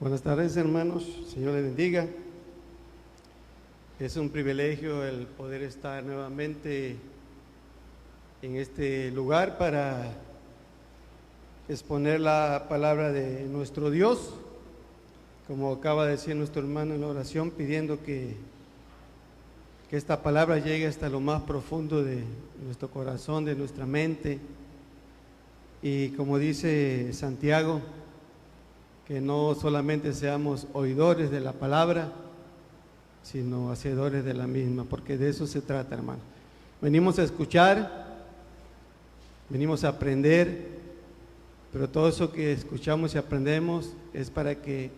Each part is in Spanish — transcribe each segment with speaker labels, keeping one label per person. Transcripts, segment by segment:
Speaker 1: Buenas tardes, hermanos. Señor les bendiga. Es un privilegio el poder estar nuevamente en este lugar para exponer la palabra de nuestro Dios, como acaba de decir nuestro hermano en la oración, pidiendo que esta palabra llegue hasta lo más profundo de nuestro corazón, de nuestra mente, y como dice Santiago, que no solamente seamos oidores de la palabra, sino hacedores de la misma, porque de eso se trata, hermano. Venimos a escuchar, venimos a aprender, pero todo eso que escuchamos y aprendemos es para que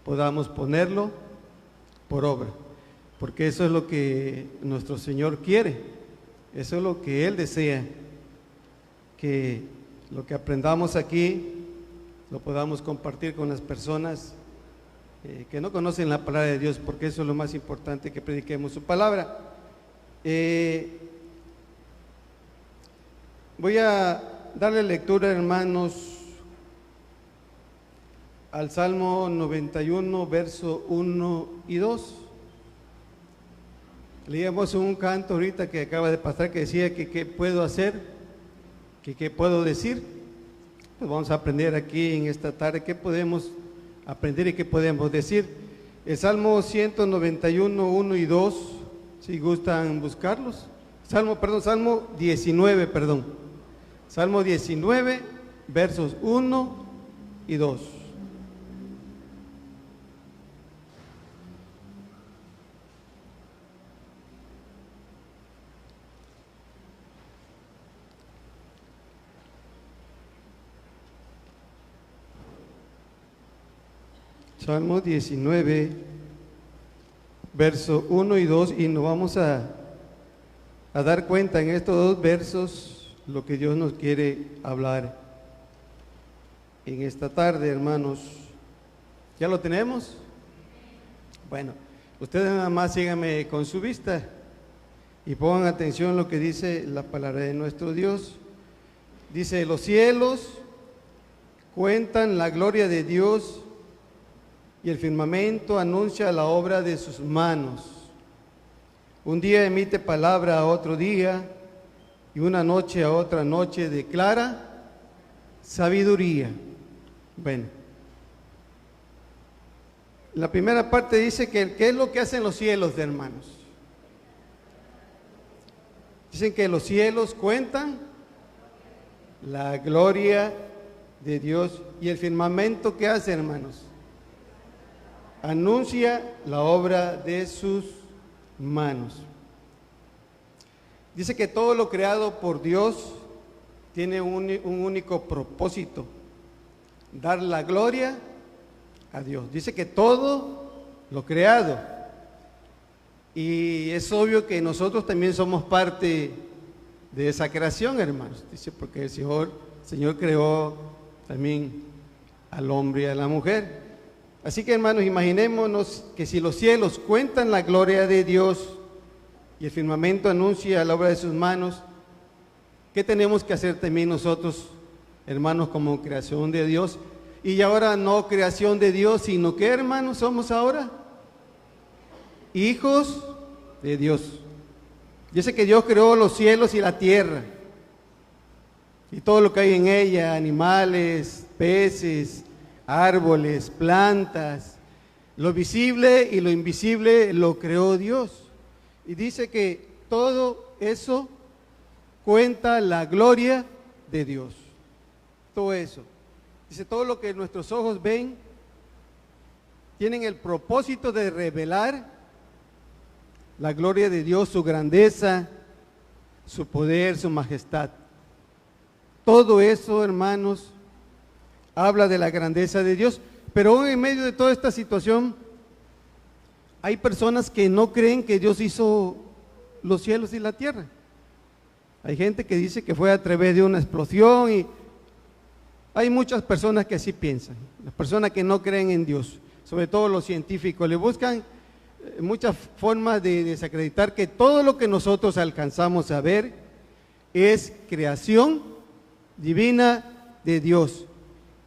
Speaker 1: podamos ponerlo por obra, porque eso es lo que nuestro Señor quiere, eso es lo que Él desea, que lo que aprendamos aquí lo podamos compartir con las personas que no conocen la palabra de Dios, porque eso es lo más importante, que prediquemos su palabra. Voy a darle lectura, hermanos, al Salmo 91, verso 1 y 2. Leíamos un canto ahorita que acaba de pasar que decía que qué puedo hacer, que qué puedo decir. Pues vamos a aprender aquí en esta tarde qué podemos aprender y qué podemos decir. El Salmo 191, 1 y 2, si gustan buscarlos. Salmo 19, Salmo 19, versos 1 y 2. Salmo 19, verso 1 y 2, y nos vamos a dar cuenta en estos dos versos lo que Dios nos quiere hablar en esta tarde, hermanos. ¿Ya lo tenemos? Bueno, ustedes nada más síganme con su vista y pongan atención a lo que dice la palabra de nuestro Dios. Dice: los cielos cuentan la gloria de Dios, y el firmamento anuncia la obra de sus manos. Un día emite palabra a otro día, y una noche a otra noche declara sabiduría. Bueno, la primera parte dice que ¿qué es lo que hacen los cielos, hermanos? Dicen que los cielos cuentan la gloria de Dios, y el firmamento, ¿qué hace, hermanos? Anuncia la obra de sus manos. Dice que todo lo creado por Dios tiene un único propósito: dar la gloria a Dios. Dice que todo lo creado, y es obvio que nosotros también somos parte de esa creación, hermanos. Dice, porque el Señor creó también al hombre y a la mujer. Así que, hermanos, imaginémonos que si los cielos cuentan la gloria de Dios y el firmamento anuncia la obra de sus manos, ¿qué tenemos que hacer también nosotros, hermanos, como creación de Dios? Y ahora no creación de Dios, sino que, hermanos, somos ahora hijos de Dios. Dice que Dios creó los cielos y la tierra y todo lo que hay en ella, animales, peces, árboles, plantas, lo visible y lo invisible lo creó Dios. Y dice que todo eso cuenta la gloria de Dios. Todo eso. Dice, todo lo que nuestros ojos ven tienen el propósito de revelar la gloria de Dios, su grandeza, su poder, su majestad. Todo eso, hermanos, habla de la grandeza de Dios. Pero aún en medio de toda esta situación hay personas que no creen que Dios hizo los cielos y la tierra. Hay gente que dice que fue a través de una explosión, y hay muchas personas que así piensan. Las personas que no creen en Dios, sobre todo los científicos, le buscan muchas formas de desacreditar que todo lo que nosotros alcanzamos a ver es creación divina de Dios.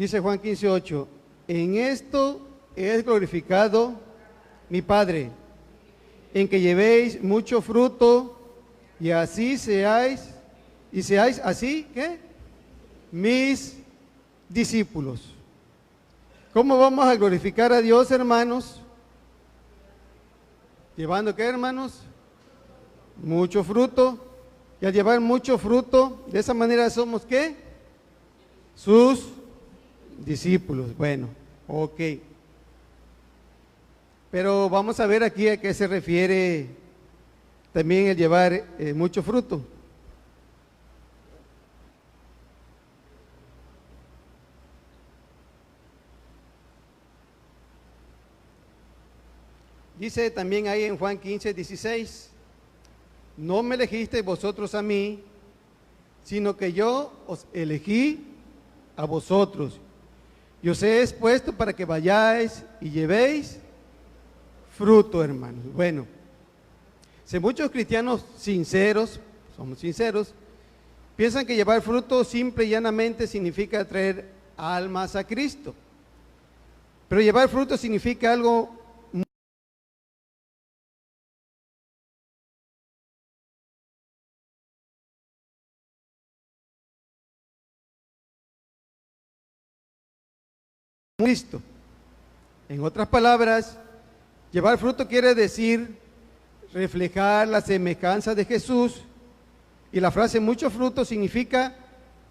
Speaker 1: Dice Juan 15:8, en esto es glorificado mi Padre, en que llevéis mucho fruto y así seáis así, ¿qué? Mis discípulos. ¿Cómo vamos a glorificar a Dios, hermanos? ¿Llevando qué, hermanos? Mucho fruto. Y al llevar mucho fruto, de esa manera somos ¿qué? Sus discípulos. Bueno, ok. Pero vamos a ver aquí a qué se refiere también el llevar mucho fruto. Dice también ahí en Juan 15:16, no me elegisteis vosotros a mí, sino que yo os elegí a vosotros. Y os he expuesto para que vayáis y llevéis fruto, hermanos. Bueno, si muchos cristianos sinceros, somos sinceros, piensan que llevar fruto simple y llanamente significa traer almas a Cristo. Pero llevar fruto significa algo Cristo. En otras palabras, llevar fruto quiere decir reflejar la semejanza de Jesús, y la frase mucho fruto significa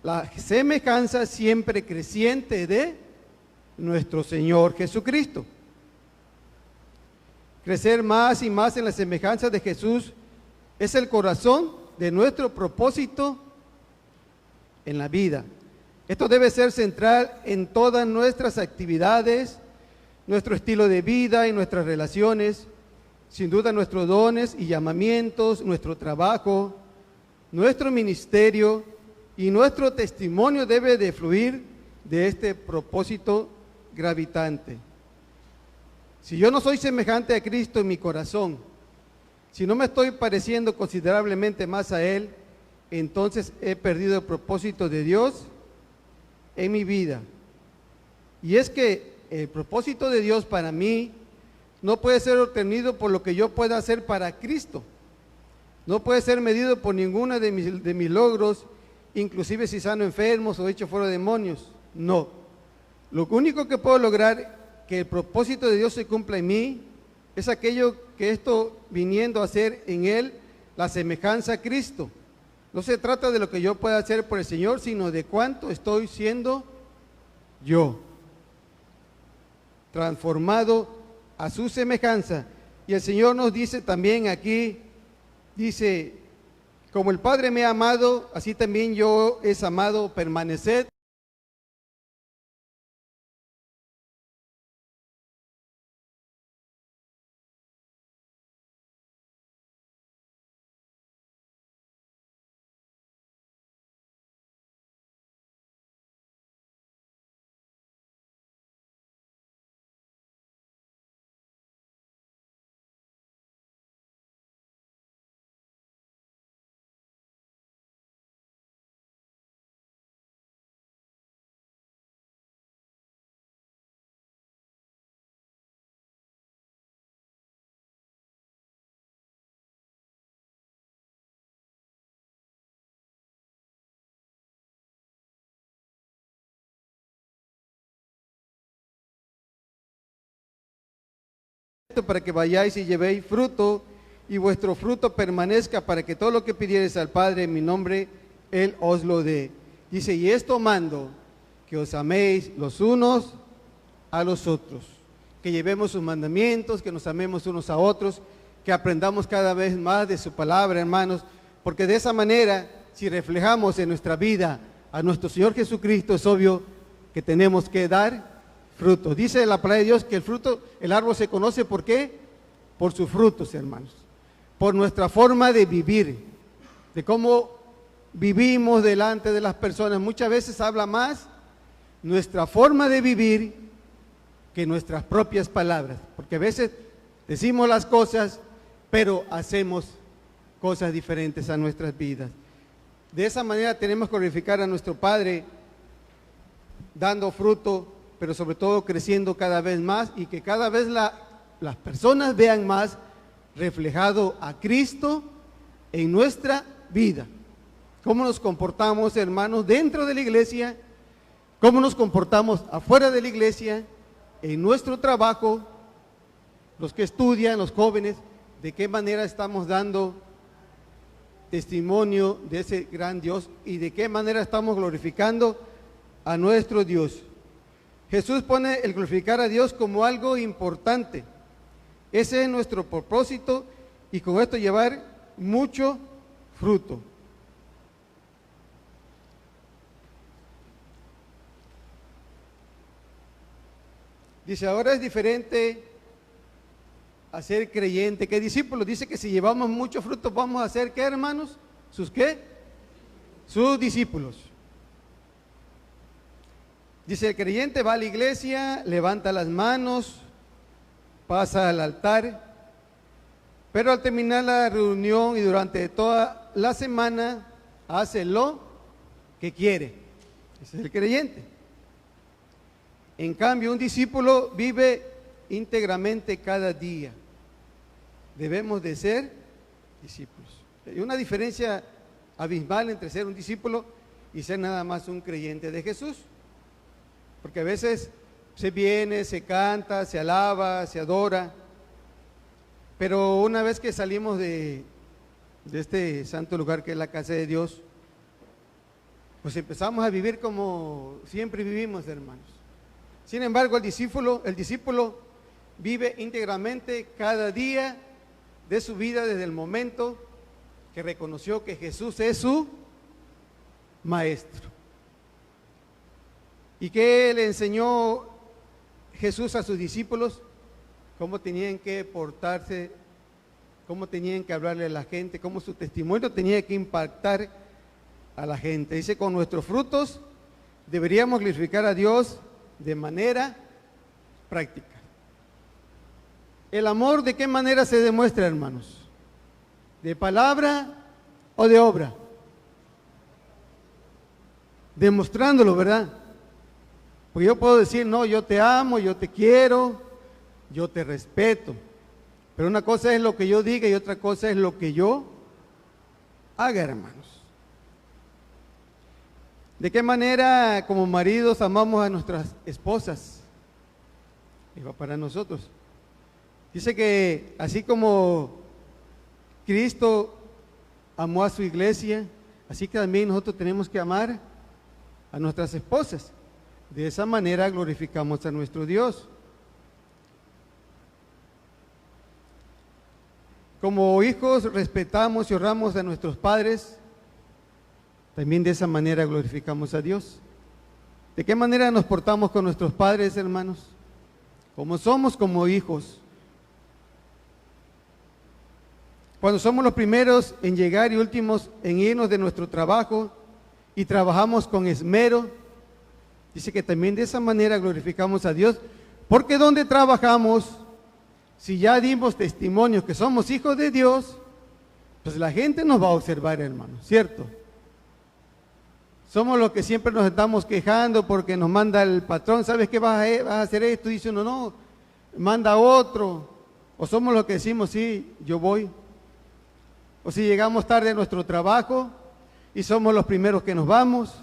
Speaker 1: la semejanza siempre creciente de nuestro Señor Jesucristo. Crecer más y más en la semejanza de Jesús es el corazón de nuestro propósito en la vida. Esto debe ser central en todas nuestras actividades, nuestro estilo de vida y nuestras relaciones, sin duda nuestros dones y llamamientos, nuestro trabajo, nuestro ministerio y nuestro testimonio debe de fluir de este propósito gravitante. Si yo no soy semejante a Cristo en mi corazón, si no me estoy pareciendo considerablemente más a Él, entonces he perdido el propósito de Dios en mi vida. Y es que el propósito de Dios para mí no puede ser obtenido por lo que yo pueda hacer para Cristo. No puede ser medido por ninguno de mis logros, inclusive si sano enfermos o echo fuera demonios. No. Lo único que puedo lograr que el propósito de Dios se cumpla en mí es aquello que esto viniendo a hacer en Él la semejanza a Cristo. No se trata de lo que yo pueda hacer por el Señor, sino de cuánto estoy siendo yo, transformado a su semejanza. Y el Señor nos dice también aquí, dice, como el Padre me ha amado, así también yo he amado, permaneced. Para que vayáis y llevéis fruto, y vuestro fruto permanezca, para que todo lo que pidiereis al Padre en mi nombre, Él os lo dé. Dice, y esto mando, que os améis los unos a los otros, que llevemos sus mandamientos, que nos amemos unos a otros, que aprendamos cada vez más de su palabra, hermanos, porque de esa manera, si reflejamos en nuestra vida a nuestro Señor Jesucristo, es obvio que tenemos que dar frutos. Dice la palabra de Dios que el fruto, el árbol se conoce ¿por qué? Por sus frutos, hermanos. Por nuestra forma de vivir, de cómo vivimos delante de las personas. Muchas veces habla más nuestra forma de vivir que nuestras propias palabras, porque a veces decimos las cosas, pero hacemos cosas diferentes a nuestras vidas. De esa manera tenemos que glorificar a nuestro Padre, dando fruto, pero sobre todo creciendo cada vez más y que cada vez las personas vean más reflejado a Cristo en nuestra vida. Cómo nos comportamos, hermanos, dentro de la iglesia, cómo nos comportamos afuera de la iglesia, en nuestro trabajo, los que estudian, los jóvenes, de qué manera estamos dando testimonio de ese gran Dios y de qué manera estamos glorificando a nuestro Dios. Jesús pone el glorificar a Dios como algo importante. Ese es nuestro propósito y con esto llevar mucho fruto. Dice, ahora es diferente a ser creyente que discípulos. Dice que si llevamos mucho fruto vamos a ser, ¿qué, hermanos? ¿Sus qué? Sus discípulos. Dice, el creyente va a la iglesia, levanta las manos, pasa al altar, pero al terminar la reunión y durante toda la semana hace lo que quiere. Ese es el creyente. En cambio, un discípulo vive íntegramente cada día. Debemos de ser discípulos. Hay una diferencia abismal entre ser un discípulo y ser nada más un creyente de Jesús. Porque a veces se viene, se canta, se alaba, se adora, pero una vez que salimos de este santo lugar que es la casa de Dios, pues empezamos a vivir como siempre vivimos, hermanos. Sin embargo, el discípulo vive íntegramente cada día de su vida desde el momento que reconoció que Jesús es su maestro. ¿Y qué le enseñó Jesús a sus discípulos? Cómo tenían que portarse, cómo tenían que hablarle a la gente, cómo su testimonio tenía que impactar a la gente. Dice, con nuestros frutos deberíamos glorificar a Dios de manera práctica. ¿El amor de qué manera se demuestra, hermanos? ¿De palabra o de obra? Demostrándolo, ¿verdad? Porque yo puedo decir, no, yo te amo, yo te quiero, yo te respeto. Pero una cosa es lo que yo diga y otra cosa es lo que yo haga, hermanos. ¿De qué manera como maridos amamos a nuestras esposas? Y va para nosotros. Dice que así como Cristo amó a su iglesia, así que también nosotros tenemos que amar a nuestras esposas. De esa manera glorificamos a nuestro Dios. Como hijos respetamos y honramos a nuestros padres, también de esa manera glorificamos a Dios. ¿De qué manera nos portamos con nuestros padres, hermanos? Como somos como hijos. Cuando somos los primeros en llegar y últimos en irnos de nuestro trabajo y trabajamos con esmero, dice que también de esa manera glorificamos a Dios, porque donde trabajamos, si ya dimos testimonio que somos hijos de Dios, pues la gente nos va a observar, hermanos, ¿cierto? Somos los que siempre nos estamos quejando porque nos manda el patrón, ¿sabes qué vas a hacer esto? Dice uno, no, manda otro. O somos los que decimos, sí, yo voy. O si llegamos tarde a nuestro trabajo y somos los primeros que nos vamos.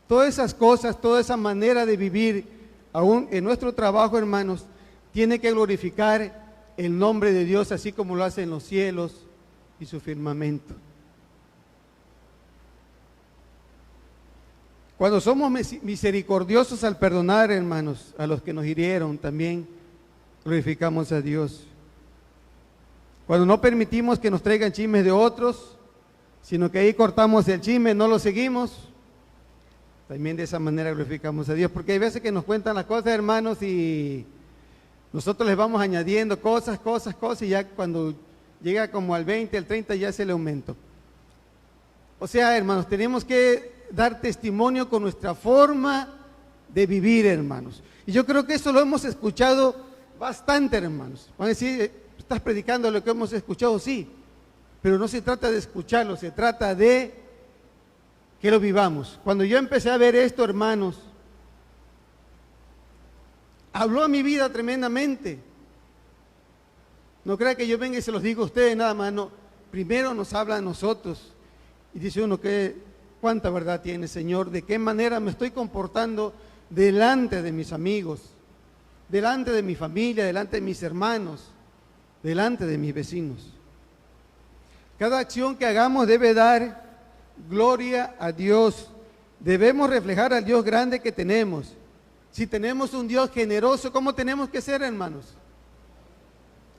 Speaker 1: Todas esas cosas, toda esa manera de vivir, aún en nuestro trabajo, hermanos, tiene que glorificar el nombre de Dios, así como lo hacen los cielos y su firmamento. Cuando somos misericordiosos al perdonar, hermanos, a los que nos hirieron, también glorificamos a Dios. Cuando no permitimos que nos traigan chismes de otros, sino que ahí cortamos el chisme, no lo seguimos, también de esa manera glorificamos a Dios. Porque hay veces que nos cuentan las cosas, hermanos, y nosotros les vamos añadiendo cosas, y ya cuando llega como al 20, al 30, ya se le aumentó. O sea, hermanos, tenemos que dar testimonio con nuestra forma de vivir, hermanos. Y yo creo que eso lo hemos escuchado bastante, hermanos. Van a decir, ¿estás predicando lo que hemos escuchado? Sí, pero no se trata de escucharlo, se trata de que lo vivamos. Cuando yo empecé a ver esto, hermanos, habló a mi vida tremendamente. No crea que yo venga y se los digo a ustedes nada más, no. Primero nos habla a nosotros y dice uno que cuánta verdad tiene, Señor, de qué manera me estoy comportando delante de mis amigos, delante de mi familia, delante de mis hermanos, delante de mis vecinos. Cada acción que hagamos debe dar gloria a Dios. Debemos reflejar al Dios grande que tenemos. Si tenemos un Dios generoso, ¿cómo tenemos que ser, hermanos?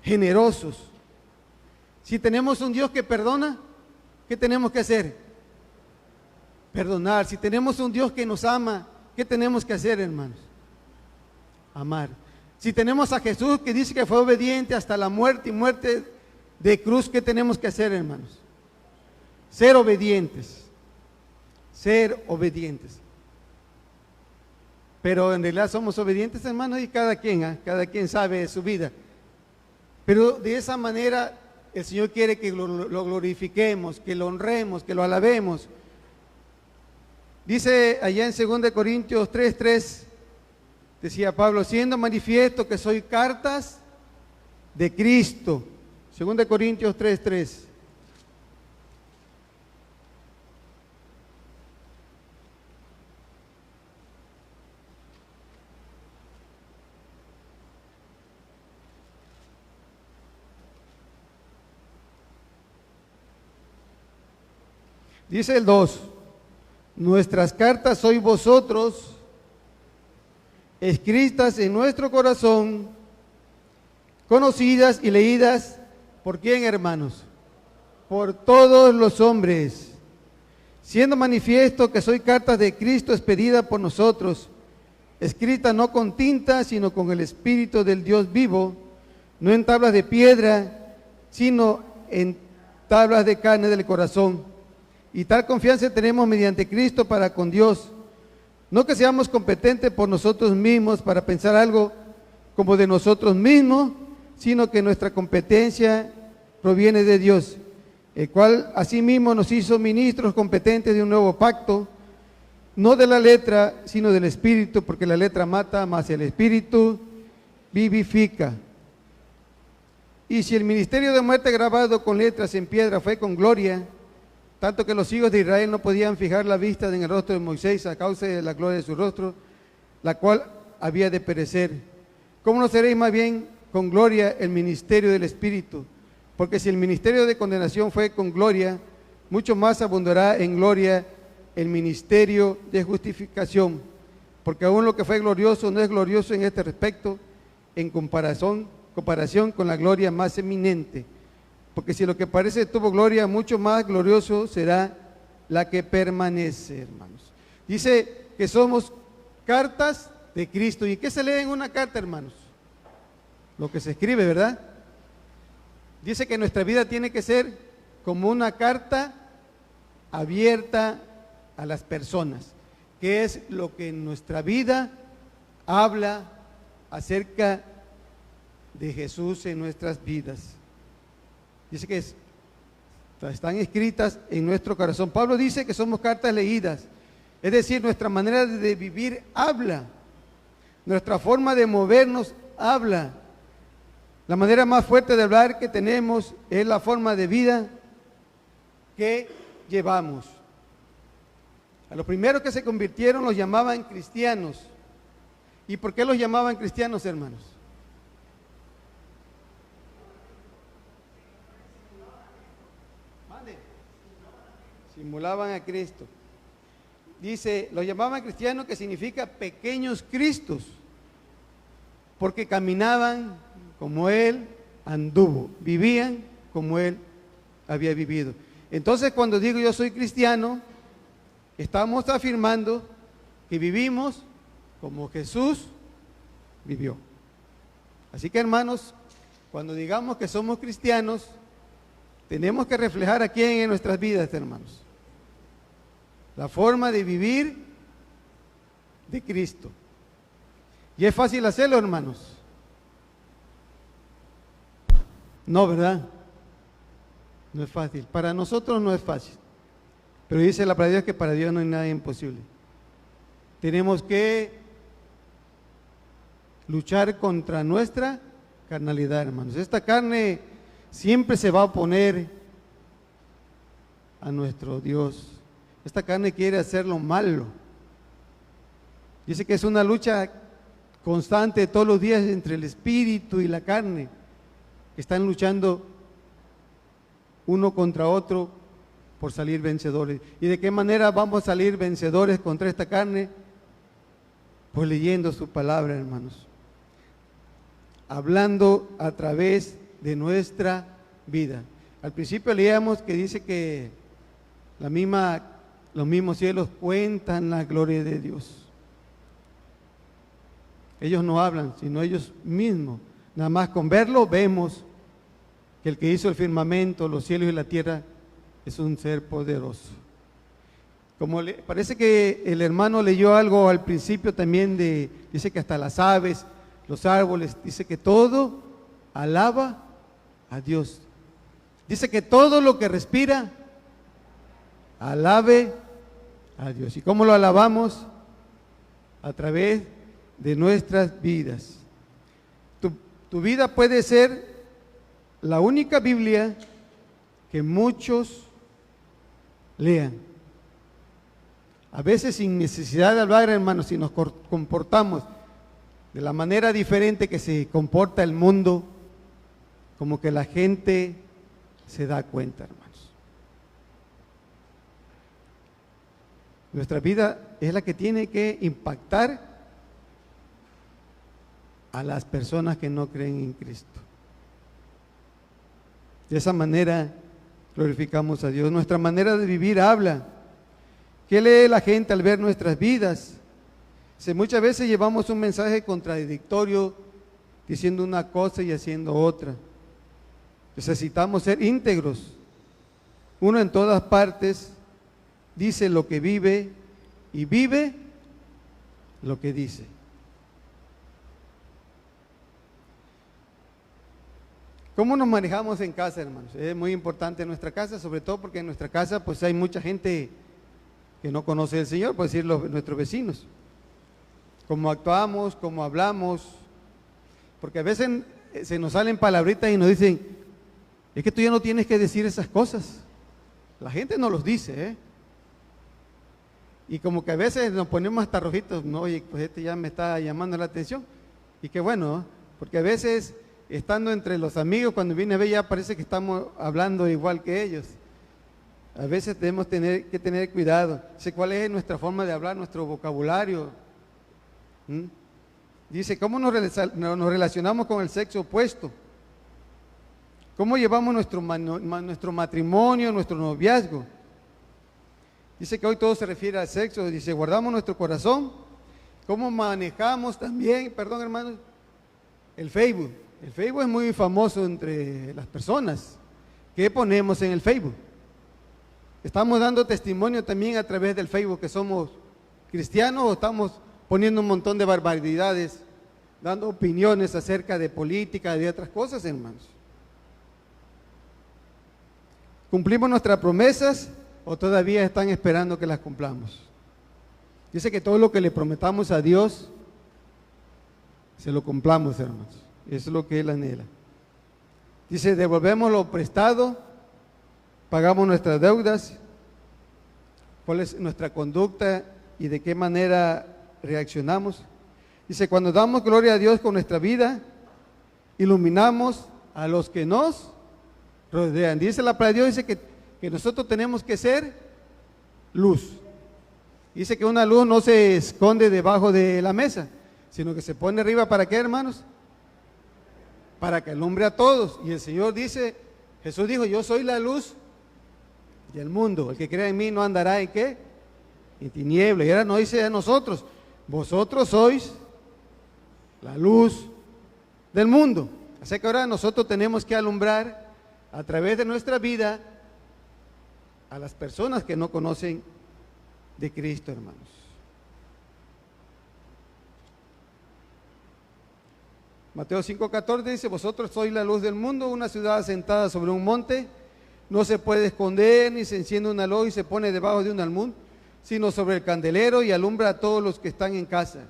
Speaker 1: Generosos. Si tenemos un Dios que perdona, ¿qué tenemos que hacer? Perdonar. Si tenemos un Dios que nos ama, ¿qué tenemos que hacer, hermanos? Amar. Si tenemos a Jesús que dice que fue obediente hasta la muerte y muerte de cruz, ¿qué tenemos que hacer, hermanos? Ser obedientes. Ser obedientes. Pero en realidad somos obedientes, hermanos, y cada quien sabe de su vida. Pero de esa manera el Señor quiere que lo glorifiquemos, que lo honremos, que lo alabemos. Dice allá en 2 Corintios 3:3, decía Pablo, siendo manifiesto que soy cartas de Cristo. 2 Corintios 3:3. Dice el 2, nuestras cartas sois vosotros, escritas en nuestro corazón, conocidas y leídas, ¿por quién, hermanos? Por todos los hombres, siendo manifiesto que soy cartas de Cristo expedida por nosotros, escrita no con tinta, sino con el Espíritu del Dios vivo, no en tablas de piedra, sino en tablas de carne del corazón. Y tal confianza tenemos mediante Cristo para con Dios. No que seamos competentes por nosotros mismos para pensar algo como de nosotros mismos, sino que nuestra competencia proviene de Dios, el cual asimismo nos hizo ministros competentes de un nuevo pacto, no de la letra, sino del Espíritu, porque la letra mata, mas el Espíritu vivifica. Y si el ministerio de muerte grabado con letras en piedra fue con gloria, tanto que los hijos de Israel no podían fijar la vista en el rostro de Moisés a causa de la gloria de su rostro, la cual había de perecer. ¿Cómo no seréis más bien con gloria el ministerio del Espíritu? Porque si el ministerio de condenación fue con gloria, mucho más abundará en gloria el ministerio de justificación. Porque aún lo que fue glorioso no es glorioso en este respecto, en comparación con la gloria más eminente. Porque si lo que parece tuvo gloria, mucho más glorioso será la que permanece, hermanos. Dice que somos cartas de Cristo. ¿Y qué se lee en una carta, hermanos? Lo que se escribe, ¿verdad? Dice que nuestra vida tiene que ser como una carta abierta a las personas, que es lo que en nuestra vida habla acerca de Jesús en nuestras vidas. Dice que están escritas en nuestro corazón. Pablo dice que somos cartas leídas, es decir, nuestra manera de vivir habla, nuestra forma de movernos habla. La manera más fuerte de hablar que tenemos es la forma de vida que llevamos. A los primeros que se convirtieron los llamaban cristianos. ¿Y por qué los llamaban cristianos, hermanos? Simulaban a Cristo. Dice, lo llamaban cristianos, que significa pequeños Cristos, porque caminaban como Él anduvo, vivían como Él había vivido. Entonces, cuando digo yo soy cristiano, estamos afirmando que vivimos como Jesús vivió. Así que, hermanos, cuando digamos que somos cristianos, tenemos que reflejar a quién en nuestras vidas, hermanos. La forma de vivir de Cristo. ¿Y es fácil hacerlo, hermanos? No, ¿verdad? No es fácil. Para nosotros no es fácil. Pero dice la palabra de Dios que para Dios no hay nada imposible. Tenemos que luchar contra nuestra carnalidad, hermanos. Esta carne siempre se va a oponer a nuestro Dios. Esta carne quiere hacer lo malo. Dice que es una lucha constante todos los días entre el espíritu y la carne, que están luchando uno contra otro por salir vencedores. ¿Y de qué manera vamos a salir vencedores contra esta carne? Pues leyendo su palabra, hermanos. Hablando a través de nuestra vida. Al principio leíamos que dice que los mismos cielos cuentan la gloria de Dios. Ellos no hablan, sino ellos mismos. Nada más con verlo vemos que el que hizo el firmamento, los cielos y la tierra es un ser poderoso. Parece que el hermano leyó algo al principio también dice que hasta las aves, los árboles, dice que todo alaba a Dios. Dice que todo lo que respira alabe a Dios. ¿Y cómo lo alabamos? A través de nuestras vidas. Tu vida puede ser la única Biblia que muchos lean. A veces sin necesidad de hablar, hermanos, si nos comportamos de la manera diferente que se comporta el mundo, como que la gente se da cuenta, hermanos. Nuestra vida es la que tiene que impactar a las personas que no creen en Cristo. De esa manera glorificamos a Dios. Nuestra manera de vivir habla. ¿Qué lee la gente al ver nuestras vidas? Muchas veces llevamos un mensaje contradictorio, diciendo una cosa y haciendo otra. Necesitamos ser íntegros. Uno en todas partes dice lo que vive y vive lo que dice. ¿Cómo nos manejamos en casa, hermanos? Es muy importante en nuestra casa, sobre todo porque en nuestra casa pues hay mucha gente que no conoce al Señor, por decirlo, nuestros vecinos. Cómo actuamos, cómo hablamos, porque a veces se nos salen palabritas y nos dicen, es que tú ya no tienes que decir esas cosas. La gente no los dice, ¿eh? Y como que a veces nos ponemos hasta rojitos, no, oye, pues este ya me está llamando la atención. Y qué bueno, ¿eh? Porque a veces, estando entre los amigos, cuando viene a ver ya parece que estamos hablando igual que ellos. A veces tenemos que tener cuidado. Dice, ¿cuál es nuestra forma de hablar, nuestro vocabulario? Dice, ¿cómo nos relacionamos con el sexo opuesto? ¿Cómo llevamos nuestro matrimonio, nuestro noviazgo? Dice que hoy todo se refiere al sexo. Dice, guardamos nuestro corazón. ¿Cómo manejamos también, perdón hermanos, el Facebook? El Facebook es muy famoso entre las personas. ¿Qué ponemos en el Facebook? ¿Estamos dando testimonio también a través del Facebook que somos cristianos o estamos poniendo un montón de barbaridades, dando opiniones acerca de política, de otras cosas, hermanos? ¿Cumplimos nuestras promesas o todavía están esperando que las cumplamos? Dice que todo lo que le prometamos a Dios, se lo cumplamos, hermanos. Eso es lo que Él anhela. Dice, devolvemos lo prestado, pagamos nuestras deudas. ¿Cuál es nuestra conducta y de qué manera reaccionamos? Dice, cuando damos gloria a Dios con nuestra vida, iluminamos a los que nos rodean. Dice la palabra de Dios, dice que nosotros tenemos que ser luz. Dice que una luz no se esconde debajo de la mesa, sino que se pone arriba. ¿Para qué, hermanos? Para que alumbre a todos. Y el Señor dice, Jesús dijo, yo soy la luz del mundo. El que crea en mí no andará en ¿qué? En tinieblas. Y ahora nos dice a nosotros, vosotros sois la luz del mundo. Así que ahora nosotros tenemos que alumbrar a través de nuestra vida a las personas que no conocen de Cristo, hermanos. Mateo 5:14 dice, vosotros sois la luz del mundo, una ciudad asentada sobre un monte no se puede esconder, ni se enciende una luz y se pone debajo de un almud, sino sobre el candelero y alumbra a todos los que están en casa.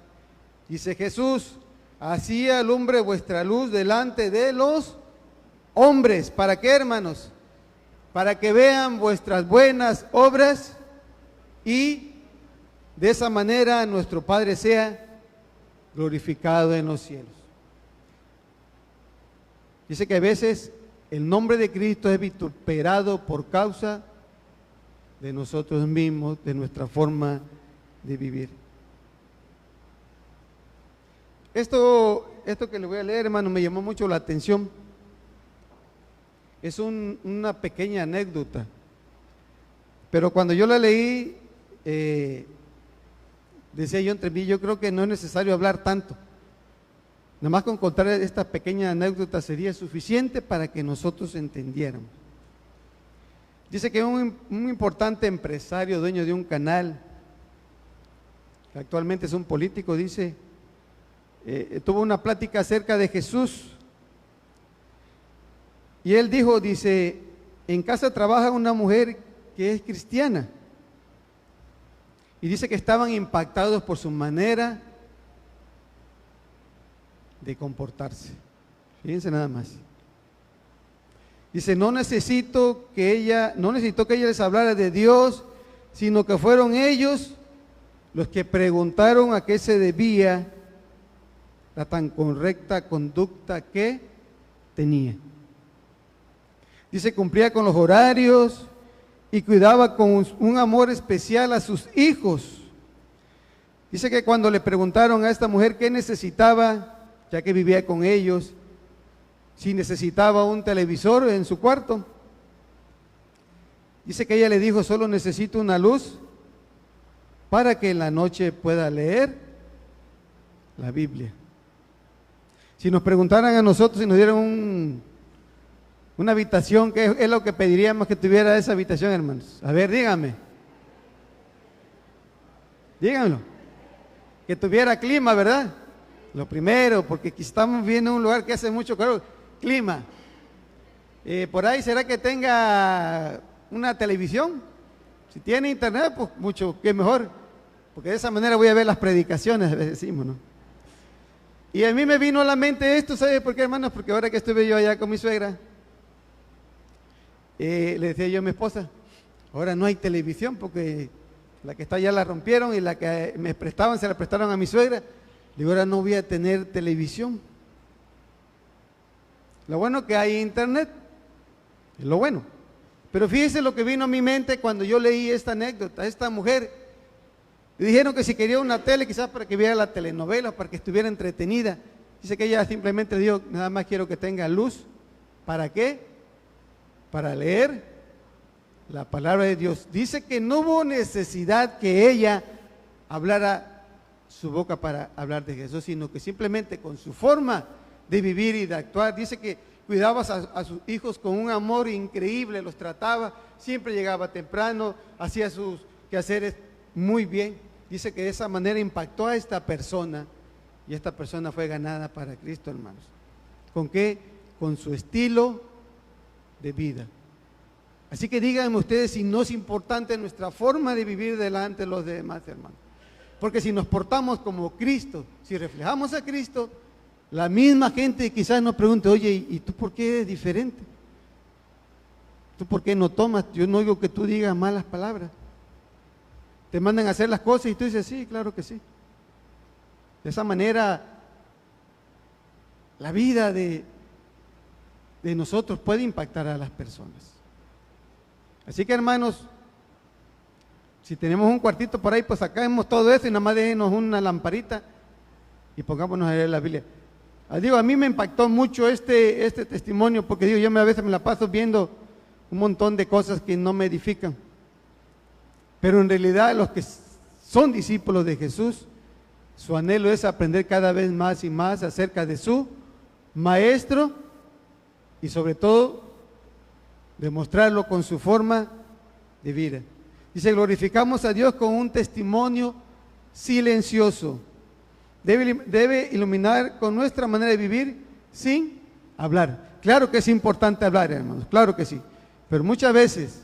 Speaker 1: Dice Jesús, así alumbre vuestra luz delante de los hombres. ¿Para qué, hermanos? Para que vean vuestras buenas obras y de esa manera nuestro Padre sea glorificado en los cielos. Dice que a veces el nombre de Cristo es vituperado por causa de nosotros mismos, de nuestra forma de vivir. Esto que le voy a leer, hermano, me llamó mucho la atención. Es una pequeña anécdota, pero cuando yo la leí, decía yo entre mí, yo creo que no es necesario hablar tanto. Nada más con contar esta pequeña anécdota sería suficiente para que nosotros entendiéramos. Dice que un importante empresario, dueño de un canal, que actualmente es un político, dice, tuvo una plática acerca de Jesús. Y él dijo, dice, en casa trabaja una mujer que es cristiana. Y dice que estaban impactados por su manera de comportarse. Fíjense nada más. Dice, no necesitó que ella les hablara de Dios, sino que fueron ellos los que preguntaron a qué se debía la tan correcta conducta que tenía. Dice, cumplía con los horarios y cuidaba con un amor especial a sus hijos. Dice que cuando le preguntaron a esta mujer qué necesitaba, ya que vivía con ellos, si necesitaba un televisor en su cuarto, dice que ella le dijo, solo necesito una luz para que en la noche pueda leer la Biblia. Si nos preguntaran a nosotros, si nos dieran una habitación, ¿qué es lo que pediríamos que tuviera esa habitación, hermanos? A ver, díganmelo. Que tuviera clima, ¿verdad? Lo primero, porque aquí estamos viendo un lugar que hace mucho calor. Clima. Por ahí, ¿será que tenga una televisión? Si tiene internet, pues mucho, que mejor. Porque de esa manera voy a ver las predicaciones, decimos, ¿no? Y a mí me vino a la mente esto, ¿sabe por qué, hermanos? Porque ahora que estuve yo allá con mi suegra, le decía yo a mi esposa, ahora no hay televisión porque la que está allá la rompieron y la que me prestaban se la prestaron a mi suegra. Digo, ahora no voy a tener televisión. Lo bueno que hay internet, es lo bueno. Pero fíjese lo que vino a mi mente cuando yo leí esta anécdota. Esta mujer, le dijeron que si quería una tele, quizás para que viera la telenovela, para que estuviera entretenida. Dice que ella simplemente dijo, nada más quiero que tenga luz. ¿Para qué? Para leer la palabra de Dios. Dice que no hubo necesidad que ella hablara su boca para hablar de Jesús, sino que simplemente con su forma de vivir y de actuar, dice que cuidaba a sus hijos con un amor increíble, los trataba, siempre llegaba temprano, hacía sus quehaceres muy bien. Dice que de esa manera impactó a esta persona y esta persona fue ganada para Cristo, hermanos. ¿Con qué? Con su estilo de vida. Así que díganme ustedes si no es importante nuestra forma de vivir delante de los demás, hermanos. Porque si nos portamos como Cristo, si reflejamos a Cristo, la misma gente quizás nos pregunte, oye, ¿y tú por qué eres diferente? ¿Tú por qué no tomas? Yo no oigo que tú digas malas palabras. Te mandan a hacer las cosas y tú dices, sí, claro que sí. De esa manera, la vida de nosotros puede impactar a las personas. Así que, hermanos, si tenemos un cuartito por ahí, pues sacamos todo eso y nada más déjenos una lamparita y pongámonos a leer la Biblia. Digo, a mí me impactó mucho este testimonio, porque digo, yo a veces me la paso viendo un montón de cosas que no me edifican. Pero en realidad los que son discípulos de Jesús, su anhelo es aprender cada vez más y más acerca de su Maestro y sobre todo demostrarlo con su forma de vida. Dice, glorificamos a Dios con un testimonio silencioso. Debe iluminar con nuestra manera de vivir sin hablar. Claro que es importante hablar, hermanos, claro que sí. Pero muchas veces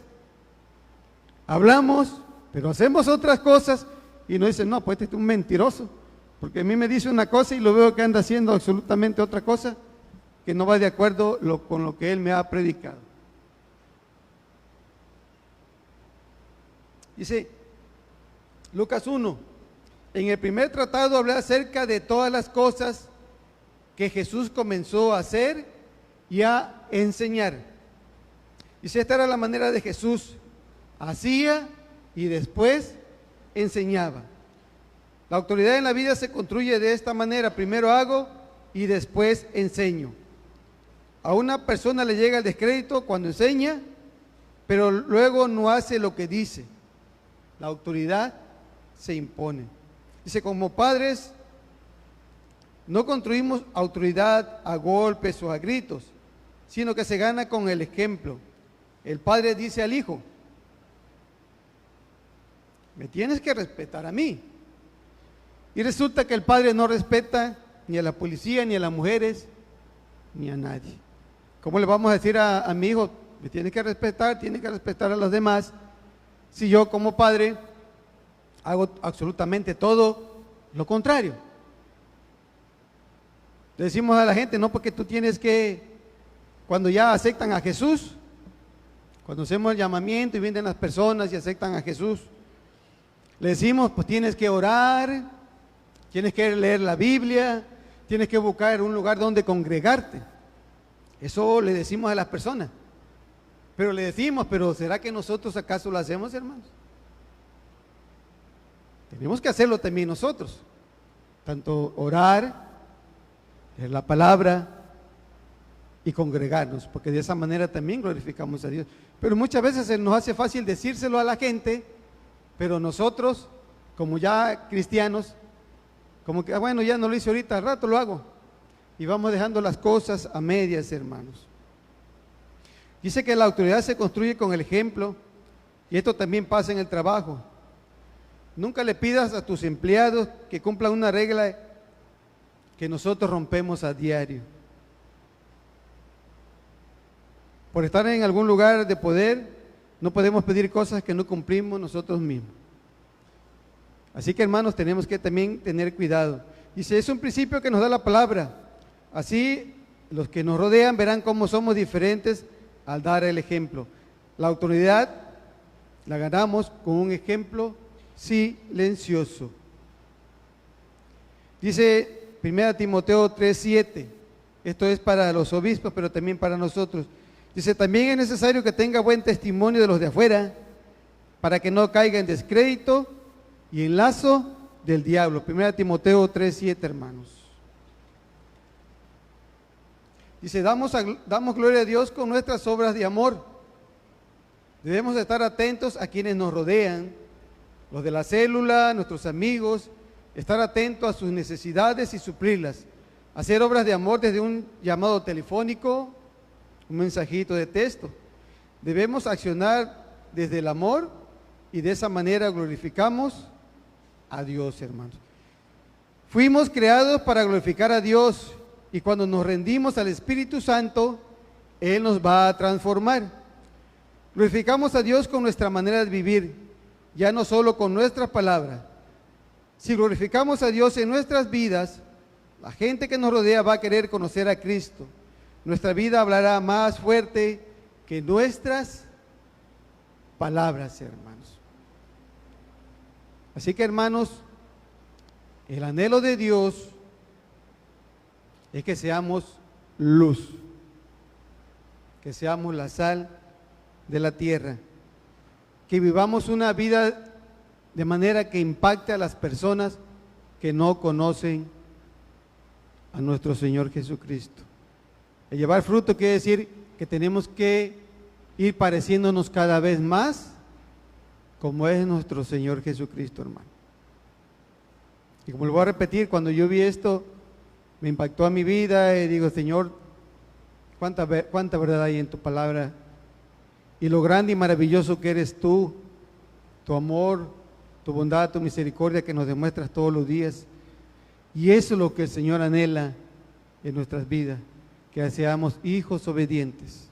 Speaker 1: hablamos, pero hacemos otras cosas y nos dicen, no, pues este es un mentiroso, porque a mí me dice una cosa y lo veo que anda haciendo absolutamente otra cosa que no va de acuerdo con lo que él me ha predicado. Dice Lucas 1, en el primer tratado hablé acerca de todas las cosas que Jesús comenzó a hacer y a enseñar. Dice, esta era la manera de Jesús, hacía y después enseñaba. La autoridad en la vida se construye de esta manera, primero hago y después enseño. A una persona le llega el descrédito cuando enseña, pero luego no hace lo que dice. La autoridad se impone. Dice, como padres, no construimos autoridad a golpes o a gritos, sino que se gana con el ejemplo. El padre dice al hijo, me tienes que respetar a mí. Y resulta que el padre no respeta ni a la policía, ni a las mujeres, ni a nadie. ¿Cómo le vamos a decir a mi hijo, me tiene que respetar a los demás, si yo como padre hago absolutamente todo lo contrario? Le decimos a la gente, no, porque tú tienes que, cuando ya aceptan a Jesús, cuando hacemos el llamamiento y vienen las personas y aceptan a Jesús, le decimos, pues tienes que orar, tienes que leer la Biblia, tienes que buscar un lugar donde congregarte. Eso le decimos a las personas. Pero le decimos, pero ¿será que nosotros acaso lo hacemos, hermanos? Tenemos que hacerlo también nosotros. Tanto orar, leer la palabra y congregarnos, porque de esa manera también glorificamos a Dios. Pero muchas veces se nos hace fácil decírselo a la gente, pero nosotros, como ya cristianos, como que, bueno, ya no lo hice ahorita, al rato lo hago. Y vamos dejando las cosas a medias, hermanos. Dice que la autoridad se construye con el ejemplo, y esto también pasa en el trabajo. Nunca le pidas a tus empleados que cumplan una regla que nosotros rompemos a diario. Por estar en algún lugar de poder, no podemos pedir cosas que no cumplimos nosotros mismos. Así que, hermanos, tenemos que también tener cuidado. Dice, es un principio que nos da la palabra. Así, los que nos rodean verán cómo somos diferentes al dar el ejemplo. La autoridad la ganamos con un ejemplo silencioso. Dice 1 Timoteo 3:7, esto es para los obispos, pero también para nosotros. Dice, también es necesario que tenga buen testimonio de los de afuera, para que no caiga en descrédito y en lazo del diablo. 1 Timoteo 3:7, hermanos. Dice, damos gloria a Dios con nuestras obras de amor. Debemos estar atentos a quienes nos rodean, los de la célula, nuestros amigos, estar atentos a sus necesidades y suplirlas. Hacer obras de amor desde un llamado telefónico, un mensajito de texto. Debemos accionar desde el amor y de esa manera glorificamos a Dios, hermanos. Fuimos creados para glorificar a Dios y cuando nos rendimos al Espíritu Santo, Él nos va a transformar. Glorificamos a Dios con nuestra manera de vivir, ya no solo con nuestras palabras. Si glorificamos a Dios en nuestras vidas, la gente que nos rodea va a querer conocer a Cristo. Nuestra vida hablará más fuerte que nuestras palabras, hermanos. Así que, hermanos, el anhelo de Dios es que seamos luz, que seamos la sal de la tierra, que vivamos una vida de manera que impacte a las personas que no conocen a nuestro Señor Jesucristo. El llevar fruto quiere decir que tenemos que ir pareciéndonos cada vez más como es nuestro Señor Jesucristo, hermano. Y como lo voy a repetir, cuando yo vi esto, me impactó a mi vida y digo, Señor, cuánta verdad hay en tu palabra y lo grande y maravilloso que eres tú, tu amor, tu bondad, tu misericordia que nos demuestras todos los días. Y eso es lo que el Señor anhela en nuestras vidas, que seamos hijos obedientes,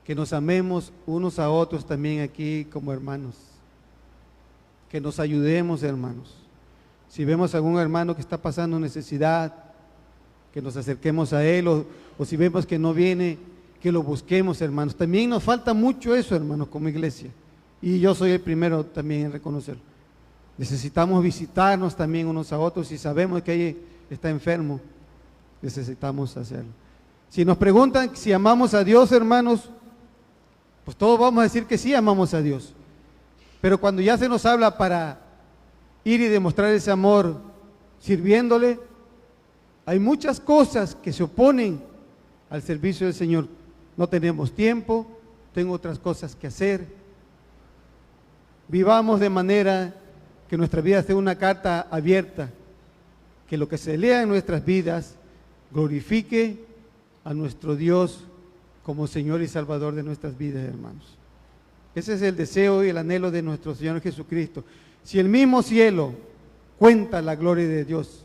Speaker 1: que nos amemos unos a otros también aquí como hermanos, que nos ayudemos, hermanos. Si vemos a algún hermano que está pasando necesidad, que nos acerquemos a él, o si vemos que no viene, que lo busquemos, hermanos. También nos falta mucho eso, hermanos, como iglesia, y yo soy el primero también en reconocerlo. Necesitamos visitarnos también unos a otros. Si sabemos que alguien está enfermo, necesitamos hacerlo. Si nos preguntan si amamos a Dios, hermanos, pues todos vamos a decir que sí amamos a Dios. Pero cuando ya se nos habla para ir y demostrar ese amor sirviéndole, hay muchas cosas que se oponen al servicio del Señor. No tenemos tiempo, tengo otras cosas que hacer. Vivamos de manera que nuestra vida sea una carta abierta, que lo que se lea en nuestras vidas glorifique a nuestro Dios como Señor y Salvador de nuestras vidas, hermanos. Ese es el deseo y el anhelo de nuestro Señor Jesucristo. Si el mismo cielo cuenta la gloria de Dios,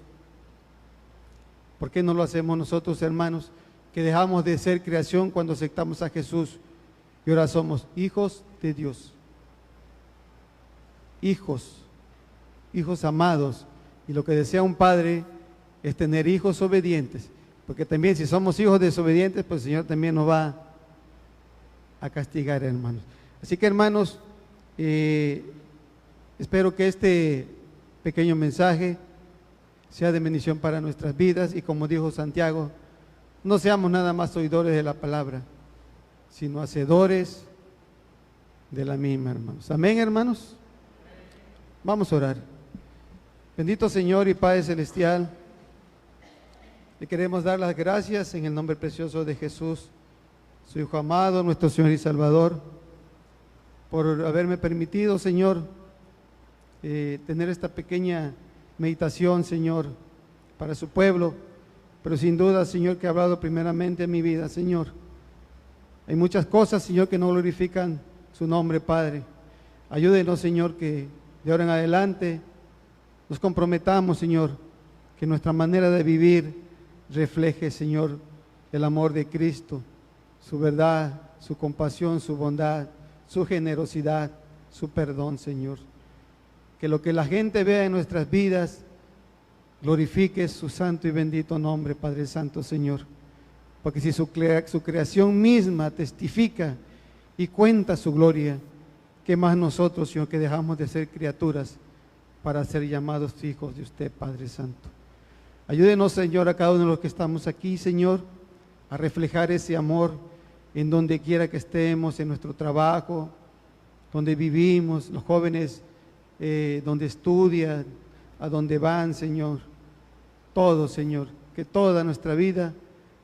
Speaker 1: ¿por qué no lo hacemos nosotros, hermanos, que dejamos de ser creación cuando aceptamos a Jesús y ahora somos hijos de Dios? Hijos amados, y lo que desea un padre es tener hijos obedientes, porque también si somos hijos desobedientes, pues el Señor también nos va a castigar, hermanos. Así que, hermanos, espero que este pequeño mensaje sea de bendición para nuestras vidas, y como dijo Santiago, no seamos nada más oidores de la palabra, sino hacedores de la misma, hermanos. Amén, hermanos. Vamos a orar. Bendito Señor y Padre Celestial, le queremos dar las gracias en el nombre precioso de Jesús, su Hijo amado, nuestro Señor y Salvador, por haberme permitido, Señor, tener esta pequeña meditación, Señor, para su pueblo, pero sin duda, Señor, que ha hablado primeramente en mi vida, Señor. Hay muchas cosas, Señor, que no glorifican su nombre, Padre. Ayúdenos, Señor, que de ahora en adelante nos comprometamos, Señor, que nuestra manera de vivir refleje, Señor, el amor de Cristo, su verdad, su compasión, su bondad, su generosidad, su perdón, Señor. Que lo que la gente vea en nuestras vidas glorifique su santo y bendito nombre, Padre Santo, Señor. Porque si su creación misma testifica y cuenta su gloria, ¿qué más nosotros, Señor, que dejamos de ser criaturas para ser llamados hijos de usted, Padre Santo? Ayúdenos, Señor, a cada uno de los que estamos aquí, Señor, a reflejar ese amor en donde quiera que estemos, en nuestro trabajo, donde vivimos, los jóvenes donde estudian, a donde van, Señor. Todo, Señor, que toda nuestra vida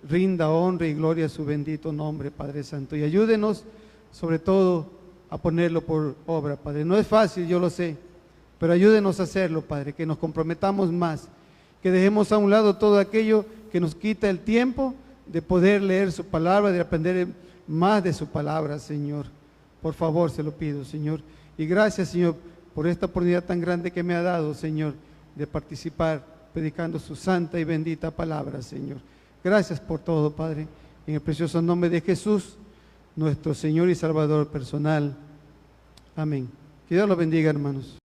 Speaker 1: rinda honra y gloria a su bendito nombre, Padre Santo. Y ayúdenos, sobre todo, a ponerlo por obra, Padre. No es fácil, yo lo sé, pero ayúdenos a hacerlo, Padre, que nos comprometamos más, que dejemos a un lado todo aquello que nos quita el tiempo de poder leer su palabra, de aprender más de su palabra, Señor. Por favor, se lo pido, Señor. Y gracias, Señor, por esta oportunidad tan grande que me ha dado, Señor, de participar predicando su santa y bendita palabra, Señor. Gracias por todo, Padre, en el precioso nombre de Jesús, nuestro Señor y Salvador personal. Amén. Que Dios los bendiga, hermanos.